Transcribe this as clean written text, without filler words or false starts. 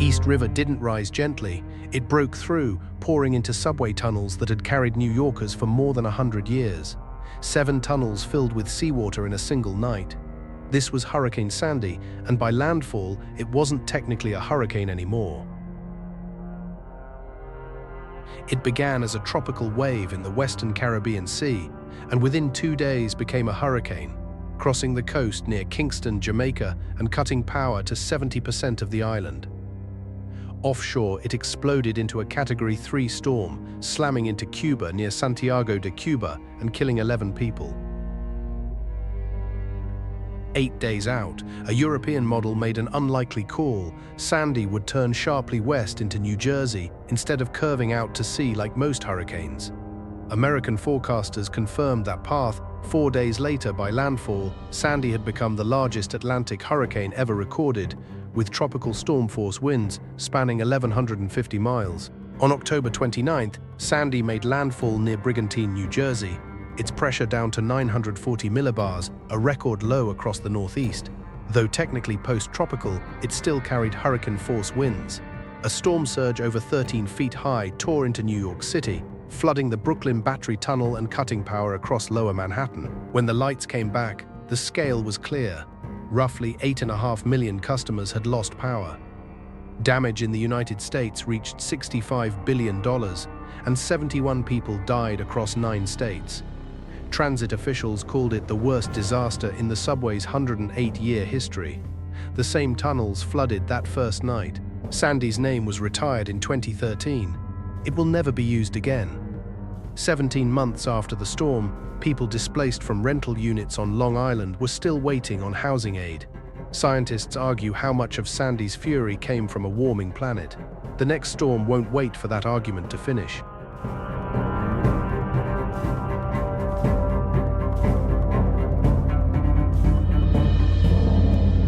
East River didn't rise gently. It broke through, pouring into subway tunnels that had carried New Yorkers for more than 100 years. 7 tunnels filled with seawater in a single night. This was Hurricane Sandy, and by landfall, it wasn't technically a hurricane anymore. It began as a tropical wave in the western Caribbean Sea, and within 2 days became a hurricane, crossing the coast near Kingston, Jamaica, and cutting power to 70% of the island. Offshore, it exploded into a Category 3 storm, slamming into Cuba near Santiago de Cuba and killing 11 people. 8 days out, a European model made an unlikely call. Sandy would turn sharply west into New Jersey instead of curving out to sea like most hurricanes. American forecasters confirmed that path. 4 days later, by landfall, Sandy had become the largest Atlantic hurricane ever recorded, with tropical storm-force winds spanning 1,150 miles. On October 29th, Sandy made landfall near Brigantine, New Jersey, its pressure down to 940 millibars, a record low across the Northeast. Though technically post-tropical, it still carried hurricane-force winds. A storm surge over 13 feet high tore into New York City, flooding the Brooklyn Battery Tunnel and cutting power across lower Manhattan. When the lights came back, the scale was clear. Roughly 8.5 million customers had lost power. Damage in the United States reached $65 billion, and 71 people died across 9 states. Transit officials called it the worst disaster in the subway's 108-year history. The same tunnels flooded that first night. Sandy's name was retired in 2013. It will never be used again. 17 months after the storm, people displaced from rental units on Long Island were still waiting on housing aid. Scientists argue how much of Sandy's fury came from a warming planet. The next storm won't wait for that argument to finish.